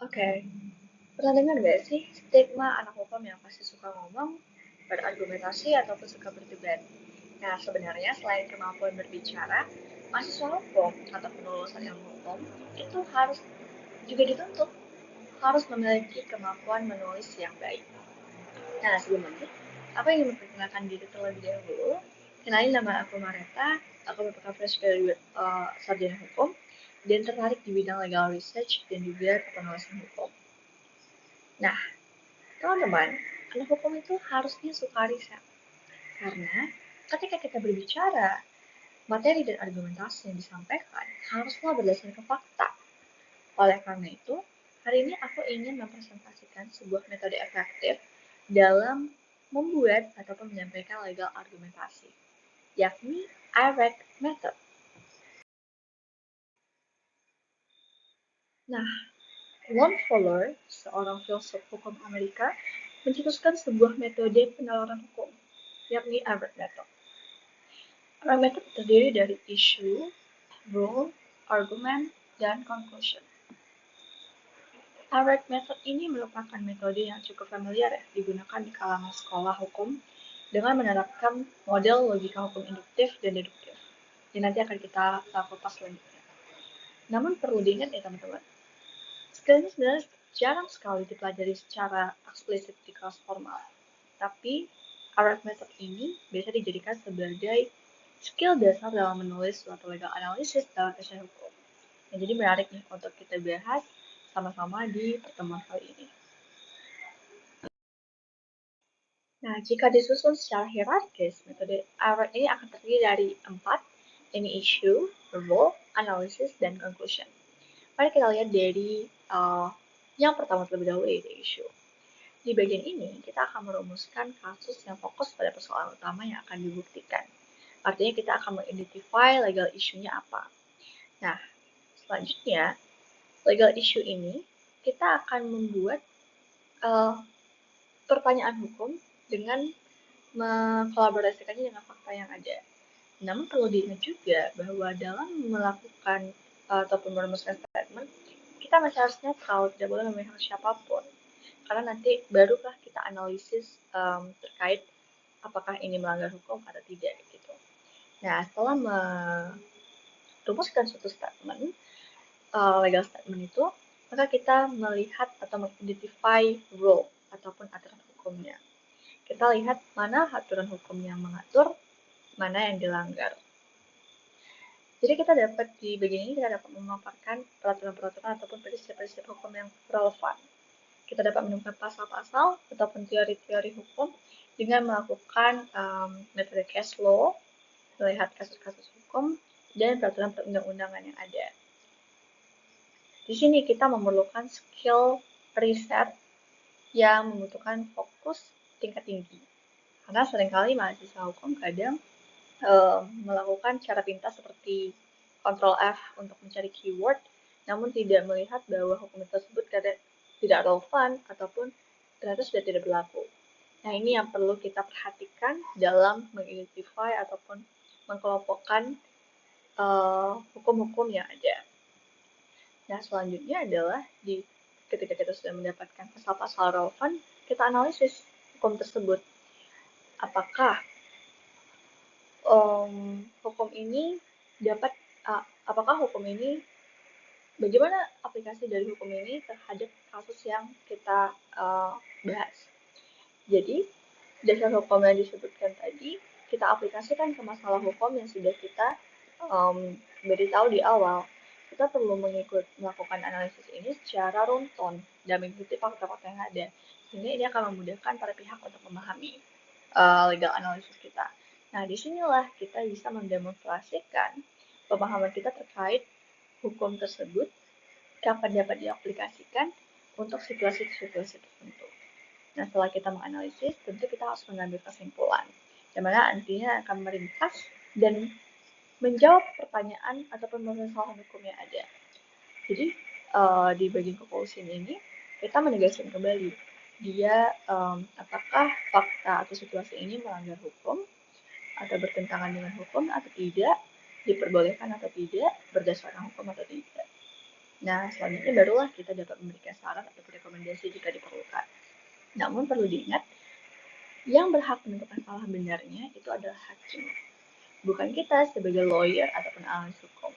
Oke, pernah dengar nggak sih stigma anak hukum yang pasti suka ngomong, berargumentasi, ataupun suka berdebat? Nah, sebenarnya selain kemampuan berbicara, mahasiswa hukum atau lulusan ilmu hukum itu harus juga dituntut harus memiliki kemampuan menulis yang baik. Nah, sebelumnya, aku ingin memperkenalkan diri terlebih dahulu. Kenalin, nama aku Mareta, aku merupakan fresh graduate sarjana hukum dan tertarik di bidang legal research dan juga kepenulisan hukum. Nah, teman-teman, anak hukum itu harusnya suka riset. Karena ketika kita berbicara, materi dan argumentasi yang disampaikan haruslah berdasarkan fakta. Oleh karena itu, hari ini aku ingin mempresentasikan sebuah metode efektif dalam membuat ataupun menyampaikan legal argumentasi, yakni IREC method. Nah, Lon Fuller, seorang filsuf hukum Amerika, mencetuskan sebuah metode penalaran hukum, yakni IREC method. Parameter terdiri dari issue, rule, argument, dan conclusion. Direct method ini merupakan metode yang cukup familiar ya, digunakan di kalangan sekolah hukum dengan menerapkan model logika hukum induktif dan deduktif. Yang nanti akan kita kupas selanjutnya. Namun perlu diingat ya teman-teman, skill ini sebenarnya jarang sekali dipelajari secara eksplisit di kelas formal. Tapi direct method ini biasa dijadikan sebagai skill dasar dalam menulis suatu legal analysis dalam essay hukum. Nah, jadi menarik nih untuk kita bahas sama-sama di pertemuan kali ini. Nah, jika disusun secara hierarkis, metode IREC ini akan terdiri dari 4, ini issue, rule, analysis, dan conclusion. Mari kita lihat dari yang pertama terlebih dahulu, yaitu issue. Di bagian ini, kita akan merumuskan kasus yang fokus pada persoalan utama yang akan dibuktikan. Artinya kita akan mengidentify legal issue-nya apa. Nah, selanjutnya, legal issue ini kita akan membuat uh, pertanyaan hukum dengan mengkolaborasikannya dengan fakta yang ada. Namun perlu diingat juga bahwa dalam melakukan ataupun merumuskan statement, kita masih harus netral, tidak boleh memihak siapapun. Karena nanti barulah kita analisis terkait apakah ini melanggar hukum atau tidak gitu. Nah, setelah merumuskan suatu statement, legal statement itu, maka kita melihat atau mengidentify rule ataupun aturan hukumnya. Kita lihat mana aturan hukum yang mengatur, mana yang dilanggar. Jadi kita dapat di bagian ini kita dapat memaparkan peraturan-peraturan ataupun prinsip-prinsip hukum yang relevan. Kita dapat menemukan pasal-pasal ataupun teori-teori hukum dengan melakukan metode case law, melihat kasus-kasus hukum, dan peraturan perundang-undangan yang ada. Di sini kita memerlukan skill riset yang membutuhkan fokus tingkat tinggi. Karena seringkali mahasiswa hukum kadang melakukan cara pintas seperti Ctrl F untuk mencari keyword, namun tidak melihat bahwa hukum tersebut tidak relevan ataupun ternyata sudah tidak berlaku. Nah, ini yang perlu kita perhatikan dalam mengidentify ataupun mengkelompokkan hukum-hukum yang ada. Nah, selanjutnya adalah ketika kita sudah mendapatkan pasal-pasal relevan, kita analisis hukum tersebut. Apakah hukum ini apakah hukum ini, bagaimana aplikasi dari hukum ini terhadap kasus yang kita bahas. Jadi, dasar hukum yang disebutkan tadi, kita aplikasikan ke masalah hukum yang sudah kita beritahu di awal. Kita perlu melakukan analisis ini secara runtun dan mengikuti fakta-fakta yang ada. Sehingga ini akan memudahkan para pihak untuk memahami legal analysis kita. Nah, disinilah kita bisa mendemonstrasikan pemahaman kita terkait hukum tersebut, kapan dapat diaplikasikan untuk situasi-situasi tertentu. Nah, setelah kita menganalisis, tentu kita harus mengambil kesimpulan, di mana nantinya akan meringkas dan menjawab pertanyaan ataupun permasalahan hukum yang ada. Jadi, di bagian conclusion ini, kita menegaskan kembali dia apakah fakta atau situasi ini melanggar hukum atau bertentangan dengan hukum atau tidak, diperbolehkan atau tidak, berdasarkan hukum atau tidak. Nah, selanjutnya barulah kita dapat memberikan saran atau rekomendasi jika diperlukan. Namun perlu diingat, yang berhak menentukan salah benarnya itu adalah hakim, bukan kita sebagai lawyer ataupun analis hukum.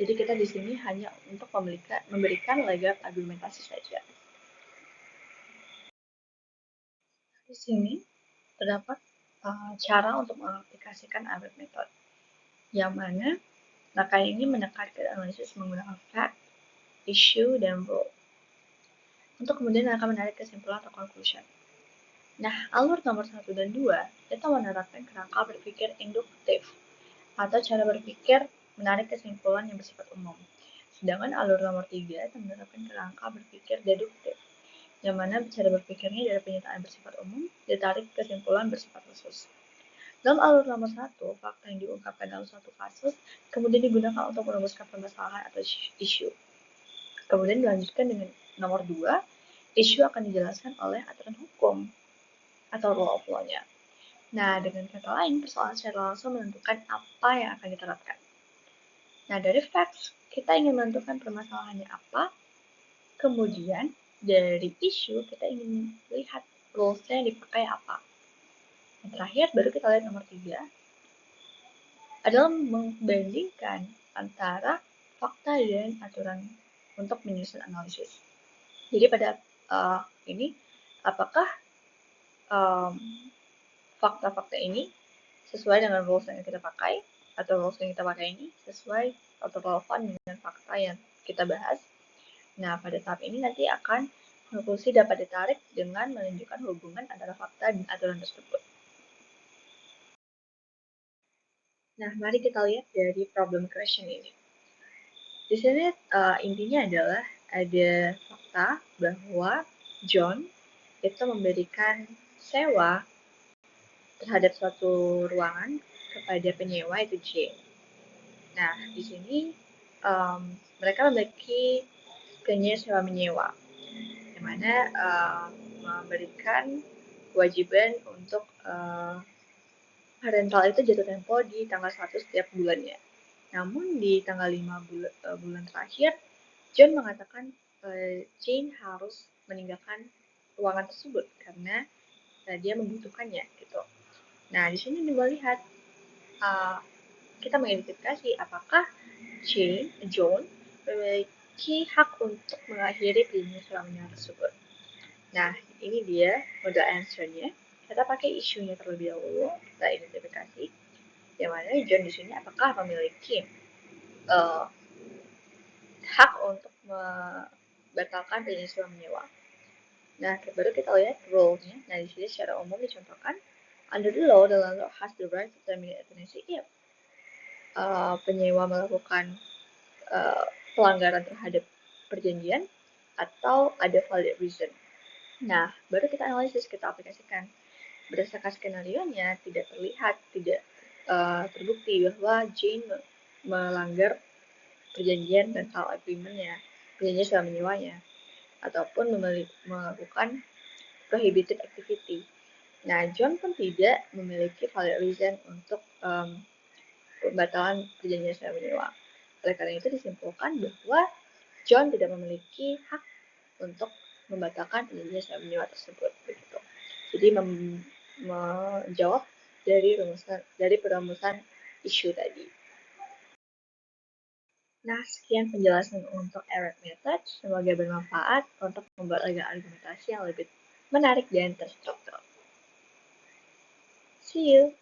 Jadi kita di sini hanya untuk memberikan legal argumentasi saja. Di sini terdapat cara untuk mengaplikasikan Albert Method, yang mana langkah ini menekankan analisis menggunakan fact, issue, dan rule, untuk kemudian akan menarik kesimpulan atau conclusion. Nah, alur nomor 1 dan 2 itu menerapkan kerangka berpikir induktif, atau cara berpikir menarik kesimpulan yang bersifat umum. Sedangkan alur nomor 3 itu menerapkan kerangka berpikir deduktif, yang mana cara berpikirnya dari pernyataan bersifat umum ditarik kesimpulan bersifat khusus. Dalam alur nomor 1, fakta yang diungkapkan dalam suatu kasus kemudian digunakan untuk merumuskan permasalahan atau isu. Kemudian dilanjutkan dengan nomor 2, isu akan dijelaskan oleh aturan hukum atau rule of law-nya. Nah, dengan kata lain, persoalan secara langsung menentukan apa yang akan diterapkan. Nah, dari facts, kita ingin menentukan permasalahannya apa, kemudian dari isu, kita ingin melihat rules-nya yang dipakai apa. Yang terakhir, baru kita lihat nomor 3, adalah membandingkan antara fakta dan aturan untuk menyusun analisis. Jadi pada ini, apakah fakta-fakta ini sesuai dengan rules yang kita pakai, atau rules yang kita pakai ini sesuai atau relevan dengan fakta yang kita bahas. Nah, pada tahap ini nanti akan konklusi dapat ditarik dengan menunjukkan hubungan antara fakta dan aturan tersebut. Nah, mari kita lihat dari problem question ini. Di sini intinya adalah ada fakta bahwa John itu memberikan sewa terhadap suatu ruangan kepada penyewa itu J. Nah, di sini mereka memiliki perjanjian sewa menyewa, di mana memberikan kewajiban untuk rental itu jatuh tempo di tanggal 1 setiap bulannya. Namun di tanggal 5 bulan terakhir, John mengatakan Jane harus meninggalkan ruangan tersebut karena dia membutuhkannya gitu. Nah, di sini melihat kita mengidentifikasi apakah John memiliki hak untuk mengakhiri perjanjian sewa menyewa tersebut. Nah, ini dia model answer-nya. Kita pakai isunya terlebih dahulu, kita identifikasi. Yang mana John di sini apakah memiliki hak untuk membatalkan perjanjian sewa menyewa. Nah, baru kita lihat role-nya. Nah, di sini secara umum dicontohkan, under the law, the landlord has the right to terminate a tenancy if penyewa melakukan pelanggaran terhadap perjanjian atau ada valid reason. Nah, baru kita analisis, kita aplikasikan. Berdasarkan skenario-nya, tidak terlihat, tidak terbukti bahwa Jane melanggar perjanjian rental agreement-nya, perjanjian sewa menyewanya, ataupun melakukan prohibited activity. Nah, John pun tidak memiliki valid reason untuk pembatalan perjanjian sewa menyewa. Oleh karena itu disimpulkan bahwa John tidak memiliki hak untuk membatalkan perjanjian sewa menyewa tersebut. Begitu. Jadi menjawab dari perumusan isu tadi. Nah, sekian penjelasan untuk Error Method. Semoga bermanfaat untuk membuat legal argumentasi yang lebih menarik dan terstruktur. See you!